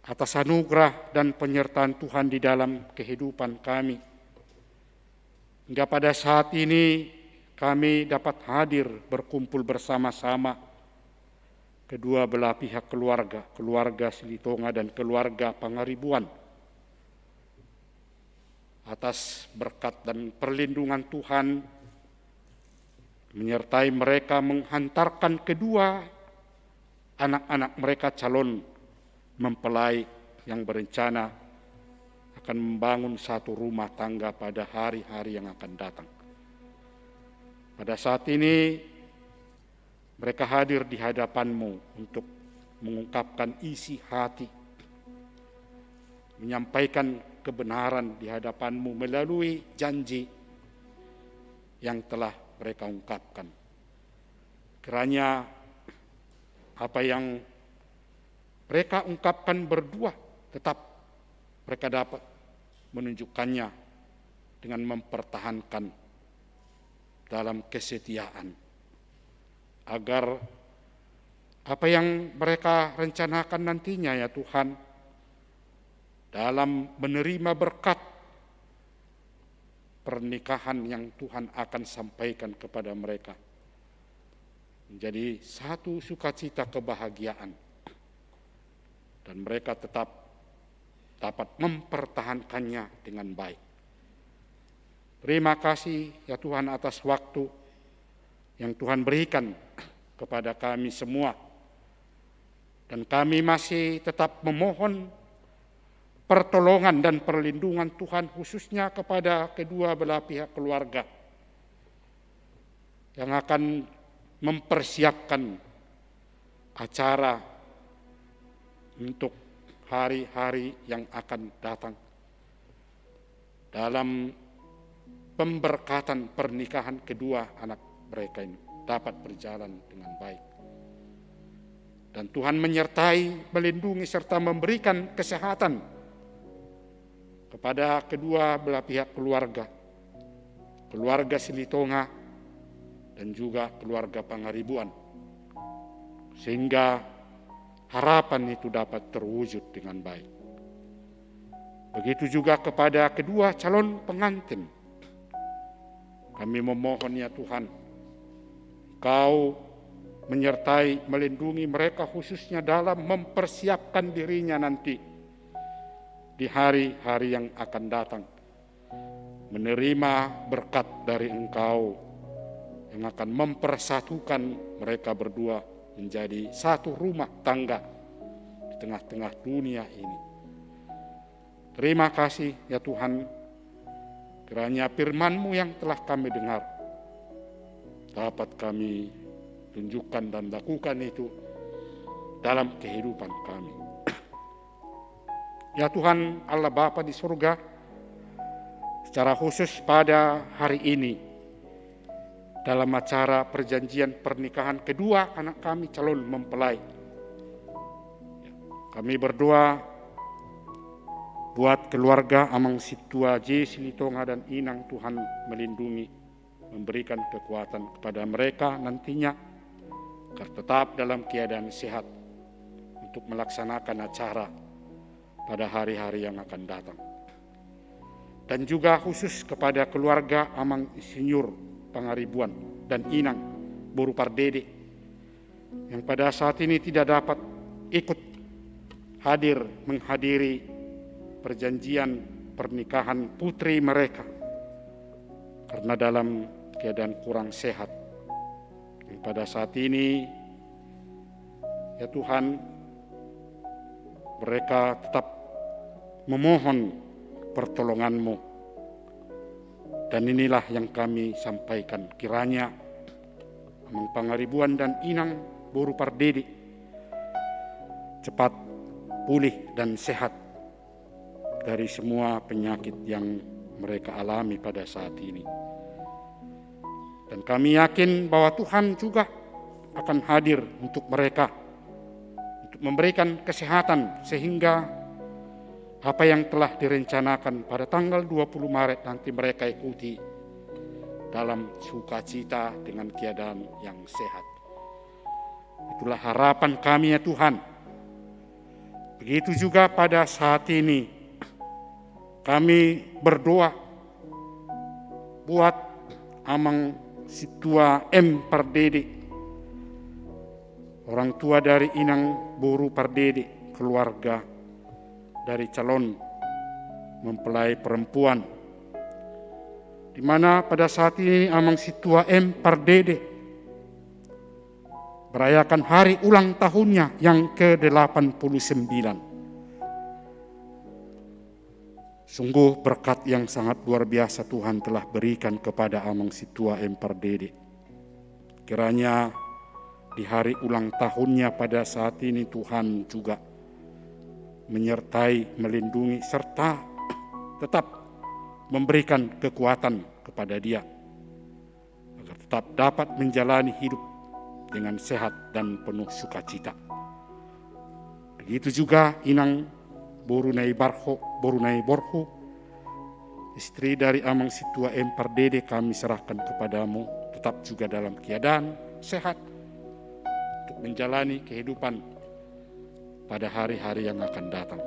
atas anugerah dan penyertaan Tuhan di dalam kehidupan kami. Hingga pada saat ini kami dapat hadir berkumpul bersama-sama kedua belah pihak keluarga Silitonga dan keluarga Pangaribuan. Atas berkat dan perlindungan Tuhan, menyertai mereka menghantarkan kedua anak-anak mereka calon mempelai yang berencana akan membangun satu rumah tangga pada hari-hari yang akan datang. Pada saat ini mereka hadir di hadapan-Mu untuk mengungkapkan isi hati, menyampaikan kebenaran di hadapan-Mu melalui janji yang telah mereka ungkapkan. Kiranya apa yang mereka ungkapkan berdua tetap mereka dapat menunjukkannya dengan mempertahankan dalam kesetiaan, agar apa yang mereka rencanakan nantinya ya Tuhan, dalam menerima berkat pernikahan yang Tuhan akan sampaikan kepada mereka, menjadi satu sukacita kebahagiaan, dan mereka tetap dapat mempertahankannya dengan baik. Terima kasih ya Tuhan atas waktu yang Tuhan berikan kepada kami semua, dan kami masih tetap memohon pertolongan dan perlindungan Tuhan khususnya kepada kedua belah pihak keluarga yang akan mempersiapkan acara untuk hari-hari yang akan datang dalam pemberkatan pernikahan kedua anak mereka ini dapat berjalan dengan baik. Dan Tuhan menyertai, melindungi serta memberikan kesehatan kepada kedua belah pihak keluarga Silitonga dan juga keluarga Pangaribuan, sehingga harapan itu dapat terwujud dengan baik. Begitu juga kepada kedua calon pengantin. Kami memohon ya Tuhan, Kau menyertai, melindungi mereka khususnya dalam mempersiapkan dirinya nanti di hari-hari yang akan datang, menerima berkat dari Engkau yang akan mempersatukan mereka berdua menjadi satu rumah tangga di tengah-tengah dunia ini. Terima kasih ya Tuhan, kiranya firman-Mu yang telah kami dengar dapat kami tunjukkan dan lakukan itu dalam kehidupan kami. Ya Tuhan Allah Bapa di surga, secara khusus pada hari ini dalam acara perjanjian pernikahan kedua anak kami calon mempelai, kami berdoa buat keluarga Amang Situa J. Silitonga dan Inang. Tuhan melindungi, memberikan kekuatan kepada mereka nantinya agar tetap dalam keadaan sehat untuk melaksanakan acara pada hari-hari yang akan datang. Dan juga khusus kepada keluarga Amang Insinyur Pangaribuan dan Inang Boru Pardede yang pada saat ini tidak dapat ikut menghadiri perjanjian pernikahan putri mereka karena dalam keadaan kurang sehat. Yang pada saat ini, ya Tuhan, mereka tetap memohon pertolongan-Mu. Dan inilah yang kami sampaikan, kiranya Amang Pangaribuan dan Inang Boru Pardede cepat pulih dan sehat dari semua penyakit yang mereka alami pada saat ini. Dan kami yakin bahwa Tuhan juga akan hadir untuk mereka, untuk memberikan kesehatan sehingga apa yang telah direncanakan pada tanggal 20 Maret nanti mereka ikuti dalam sukacita dengan keadaan yang sehat. Itulah harapan kami ya Tuhan. Begitu juga pada saat ini kami berdoa buat Amang Situa M. Pardede, orang tua dari Inang Boru Pardede, keluarga dari calon mempelai perempuan, di mana pada saat ini Amang Situa M. Pardede merayakan hari ulang tahunnya yang ke-89. Sungguh berkat yang sangat luar biasa Tuhan telah berikan kepada Amang Situa M. Pardede. Kiranya di hari ulang tahunnya pada saat ini Tuhan juga menyertai, melindungi, serta tetap memberikan kekuatan kepada dia agar tetap dapat menjalani hidup dengan sehat dan penuh sukacita. Begitu juga Inang Borunai Borhu, istri dari Amang Situa M. Pardede, kami serahkan kepadamu, tetap juga dalam keadaan sehat untuk menjalani kehidupan pada hari-hari yang akan datang.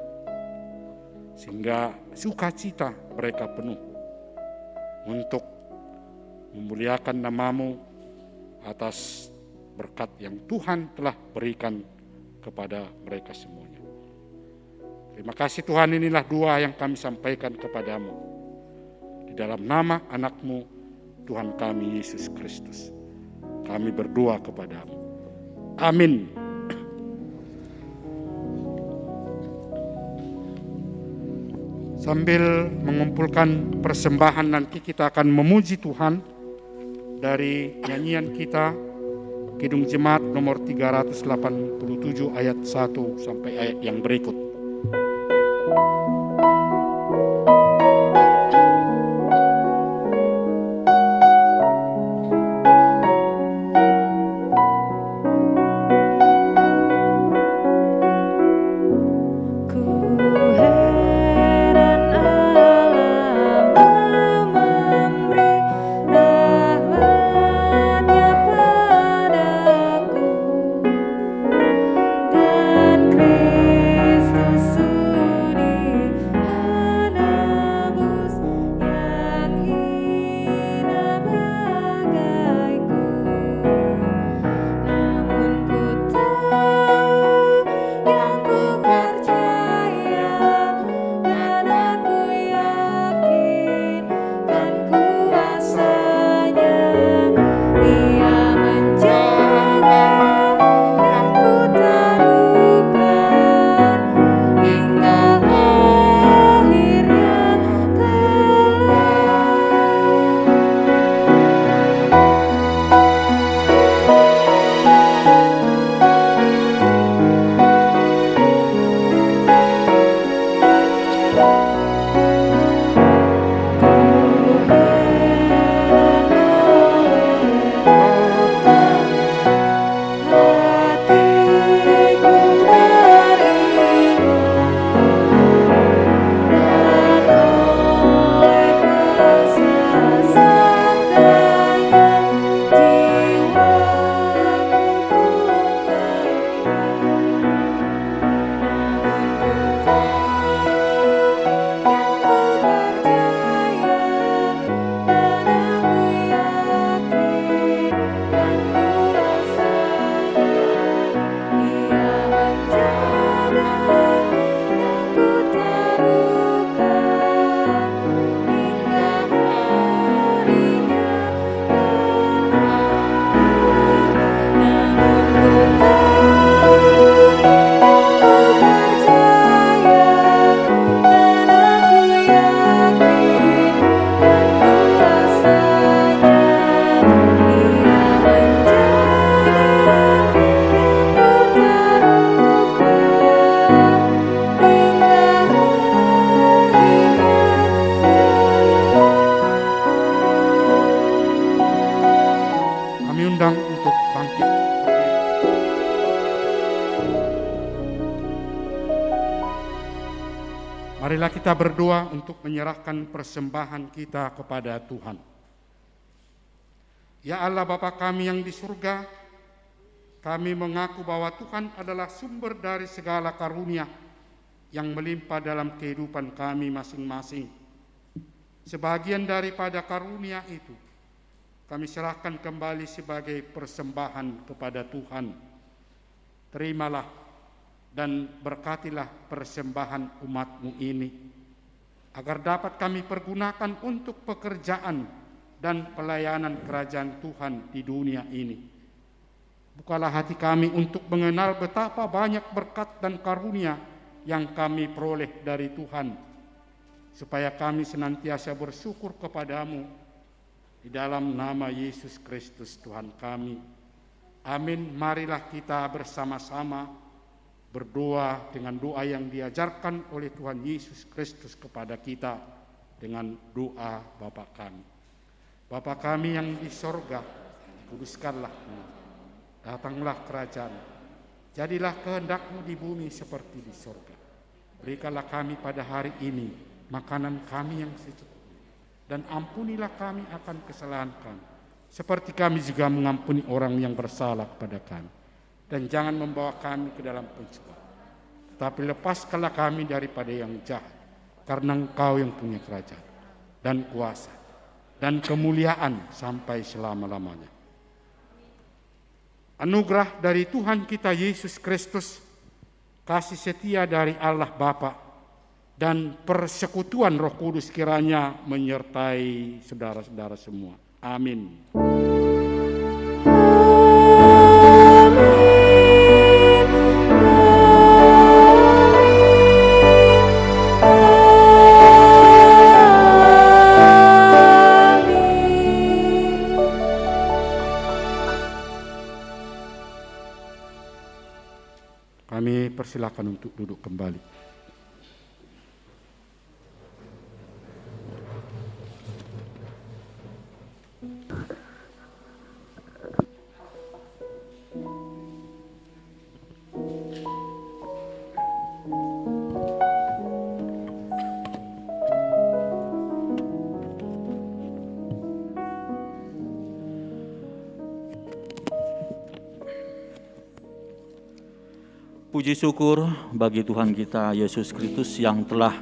Sehingga sukacita mereka penuh untuk memuliakan nama-Mu atas berkat yang Tuhan telah berikan kepada mereka semuanya. Terima kasih Tuhan, inilah doa yang kami sampaikan kepadamu. Di dalam nama anak-Mu, Tuhan kami Yesus Kristus, kami berdoa kepadamu. Amin. Sambil mengumpulkan persembahan, nanti kita akan memuji Tuhan dari nyanyian kita Kidung Jemaat nomor 387 ayat 1 sampai ayat yang berikut. Dan Kristus sudi Marilah kita berdoa untuk menyerahkan persembahan kita kepada Tuhan. Ya Allah Bapa kami yang di surga, kami mengaku bahwa Tuhan adalah sumber dari segala karunia yang melimpah dalam kehidupan kami masing-masing. Sebagian daripada karunia itu kami serahkan kembali sebagai persembahan kepada Tuhan. Terimalah dan berkatilah persembahan umat-Mu ini, agar dapat kami pergunakan untuk pekerjaan dan pelayanan kerajaan Tuhan di dunia ini. Bukalah hati kami untuk mengenal betapa banyak berkat dan karunia yang kami peroleh dari Tuhan, supaya kami senantiasa bersyukur kepadamu di dalam nama Yesus Kristus Tuhan kami. Amin. Marilah kita bersama-sama berdoa dengan doa yang diajarkan oleh Tuhan Yesus Kristus kepada kita dengan doa Bapa kami. Bapa kami yang di sorga, kuduskanlah Mu. Datanglah kerajaan, jadilah kehendak-Mu di bumi seperti di sorga. Berikanlah kami pada hari ini makanan kami yang secukupnya, dan ampunilah kami akan kesalahan kami, seperti kami juga mengampuni orang yang bersalah kepada kami. Dan jangan membawa kami ke dalam pencobaan, tetapi lepaskanlah kami daripada yang jahat, karena Engkau yang punya kerajaan dan kuasa dan kemuliaan sampai selama-lamanya. Anugerah dari Tuhan kita Yesus Kristus, kasih setia dari Allah Bapa, dan persekutuan Roh Kudus kiranya menyertai saudara-saudara semua. Amin. Kami persilakan untuk duduk kembali. Puji syukur bagi Tuhan kita Yesus Kristus yang telah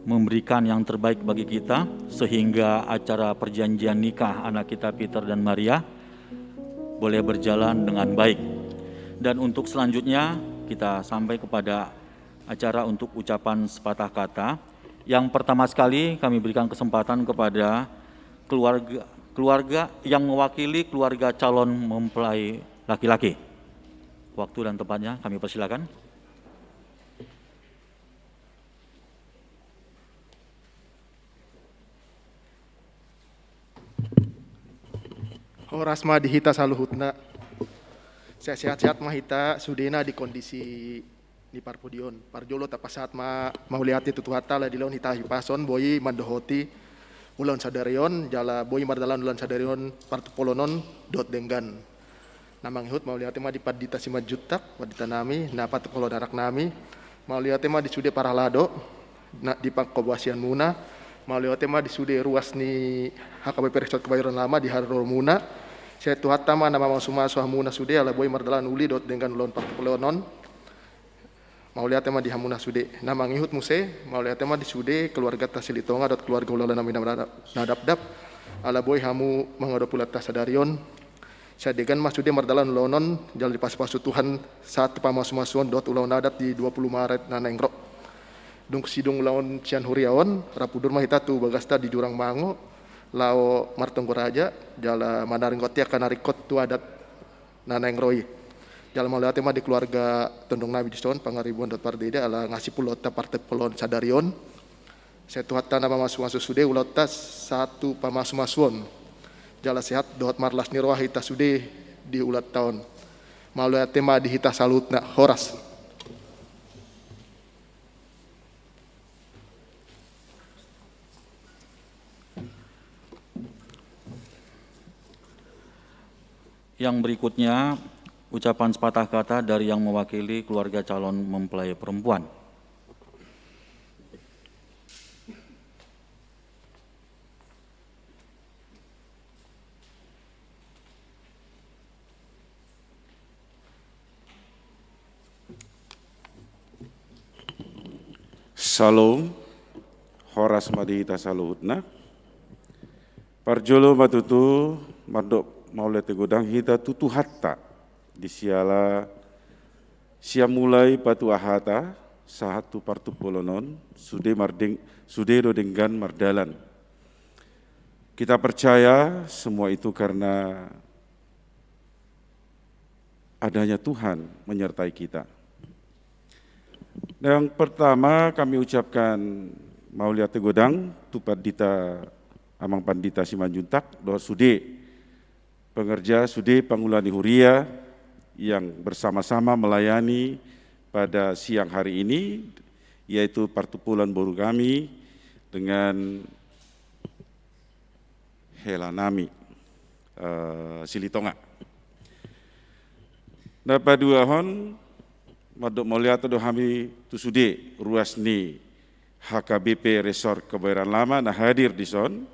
memberikan yang terbaik bagi kita, sehingga acara perjanjian nikah anak kita Peter dan Maria boleh berjalan dengan baik. Dan untuk selanjutnya kita sampai kepada acara untuk ucapan sepatah kata. Yang pertama sekali kami berikan kesempatan kepada keluarga yang mewakili keluarga calon mempelai laki-laki. Waktu dan tempatnya kami persilakan. Horasma dihita saluhutna. Sehat-sehat mahita sudena di kondisi di parpodion. Parjolo tapasat mau lihat itu tuhata lah di lawan hita hipason boyi mandohoti ulan sadarion jala boyi mardalan ulan sadarion partupolonon dot denggan. Namang ihut mau lihat di padita sima jutak padita nami napat polo darak nami mau lihat di sude paralado di pangkobasian muna mau lihat di sude ruas ni HKBP Resort Kebayoran Lama di Haror Muna. Saya tuhat tama nama mau suma suah muna sude ala boy mardalan uli dot dengan lon partupolenon mau lihat di hamuna sude namang ihut muse mau lihat di sude keluarga tasilitonga dot keluarga ulala nami nadap ala boy hamu mengodopulat tasadarion. Saya degan masude mardalan lonon jalan di pas-pasu Tuhan saat pamas-masuan dot ulau nadat di 20 Maret nanengrok. Dung sidung lawan cian huriawan rapudur mahitatu bagasta di Jurang Mango lao Martonggoraja jala manaring kotia kanarikot tu adat nanengroi. Jala mau lihat di keluarga Tondong Nabi Dison pangaribuan dot pardede ala ngasih pulota parte pelon sadarion. Saya tuhatan nama masu-masu sude ulota satu pamas-masuan. Jala sehat dohot marlas nirwah hita sude di ulat tahun. Malu tema di hita salutna horas. Yang berikutnya ucapan sepatah kata dari yang mewakili keluarga calon mempelai perempuan. Salom, horas madihita saluhutna. Parjolo matutu, mardok maulete godang hita tutu hatta. Disiala siam mulai patu ahata, sahatu partu polonon, sudero denggan mardalan. Kita percaya semua itu karena adanya Tuhan menyertai kita. Yang pertama kami ucapkan Maulia Tegodang, Tupat Dita Amang Pandita Simanjuntak, doa sude pengerja sude Pangulani Huria yang bersama-sama melayani pada siang hari ini, yaitu Partupulan Boru kami dengan Helanami Silitonga. Dapat dua hon madok mulia do kami tusude ruas ni HKBP Resort Kebayoran Lama nah hadir di son.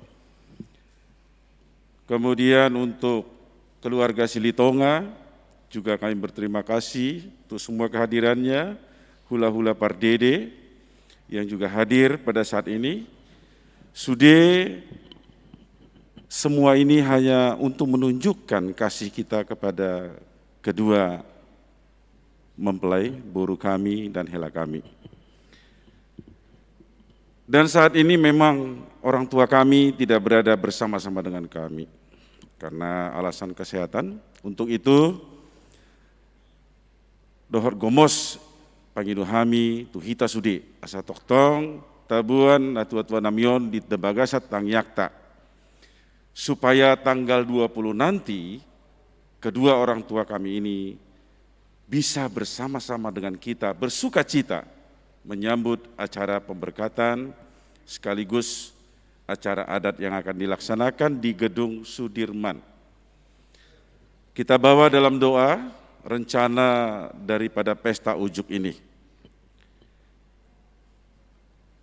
Kemudian untuk keluarga Silitonga juga kami berterima kasih untuk semua kehadirannya, hula-hula Pardede yang juga hadir pada saat ini. Sude semua ini hanya untuk menunjukkan kasih kita kepada kedua mempelai, boru kami dan hela kami. Dan saat ini memang orang tua kami tidak berada bersama-sama dengan kami karena alasan kesehatan. Untuk itu, dohor gomos pangidu kami tuhita sudi asa toktong tabuan atua-tua namion di tebagasat tang yakta supaya tanggal 20 nanti kedua orang tua kami ini bisa bersama-sama dengan kita bersuka cita menyambut acara pemberkatan sekaligus acara adat yang akan dilaksanakan di Gedung Sudirman. Kita bawa dalam doa rencana daripada pesta ujuk ini.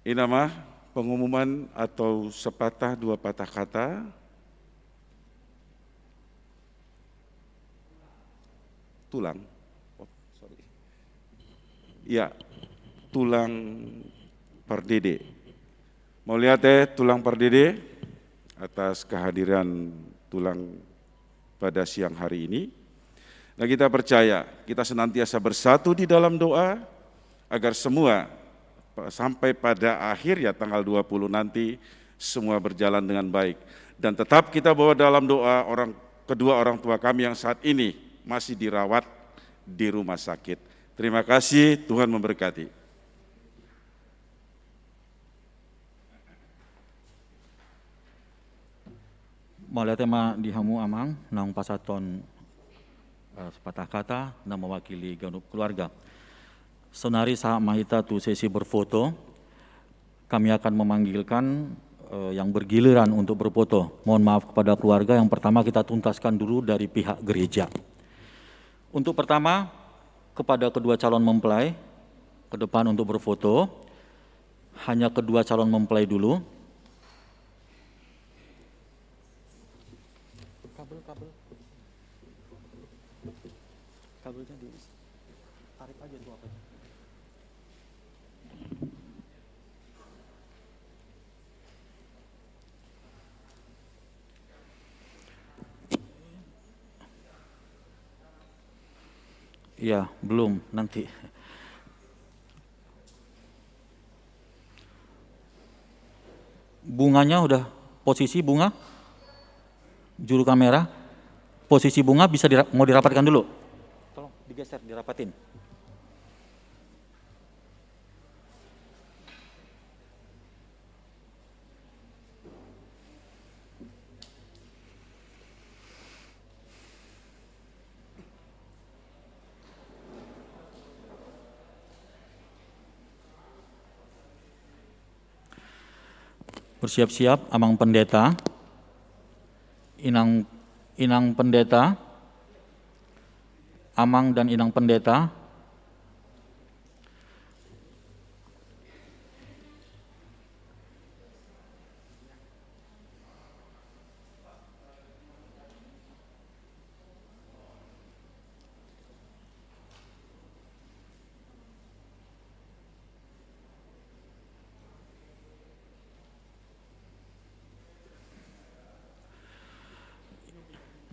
Ini nama pengumuman atau sepatah dua patah kata. Tulang. Ya, tulang Pardede. Mau lihat tulang Pardede atas kehadiran tulang pada siang hari ini. Nah kita percaya, kita senantiasa bersatu di dalam doa agar semua sampai pada akhir ya tanggal 20 nanti semua berjalan dengan baik. Dan tetap kita bawa dalam doa kedua orang tua kami yang saat ini masih dirawat di rumah sakit. Terima kasih, Tuhan memberkati. Maulaya tema dihamu amang, nang pasaton sepatah kata, dan mewakili keluarga. Sonari saat mahita tu sesi berfoto, kami akan memanggilkan yang bergiliran untuk berfoto. Mohon maaf kepada keluarga, yang pertama kita tuntaskan dulu dari pihak gereja. Untuk pertama, kepada kedua calon mempelai, ke depan untuk berfoto, hanya kedua calon mempelai dulu. Kabelnya ditarik aja tuh apa? Iya, belum, nanti. Bunganya udah, posisi bunga, juru kamera, posisi bunga bisa mau dirapatkan dulu. Tolong digeser, dirapatin. Bersiap-siap amang pendeta, inang pendeta, amang dan inang pendeta.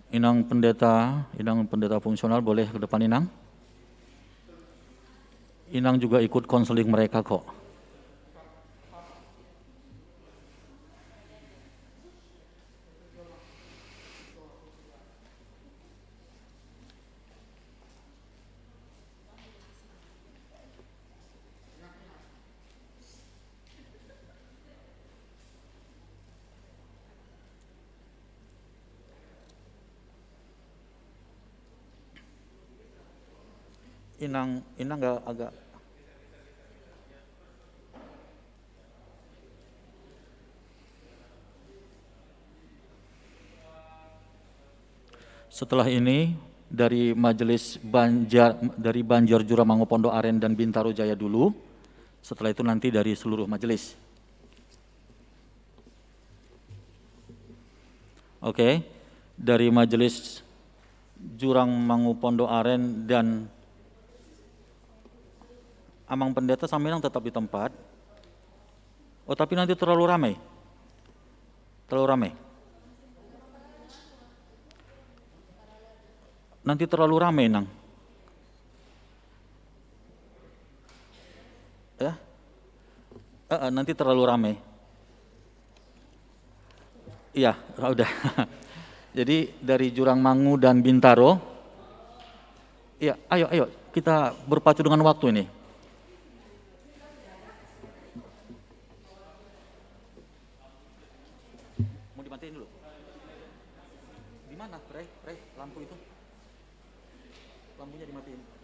Inang pendeta fungsional boleh ke depan Inang. Inang juga ikut konseling mereka kok. Inang agak setelah ini dari Majelis Banjar Juramangu Pondok Aren dan Bintaro Jaya dulu. Setelah itu nanti dari seluruh majelis. Oke, dari Majelis Juramangu Pondok Aren dan Amang Pendeta sama Inang tetap di tempat. Oh, tapi nanti terlalu ramai. Nanti terlalu ramai, Nang. Ya? Nanti terlalu ramai. Iya, udah. Jadi dari Jurangmangu dan Bintaro. Iya, ayo kita berpacu dengan waktu ini. Mau dimatiin dulu. Di mana, Bray, lampu itu? Lampunya dimatiin.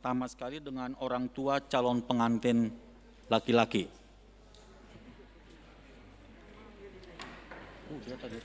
Pertama sekali dengan orang tua calon pengantin laki-laki. Dia tadi.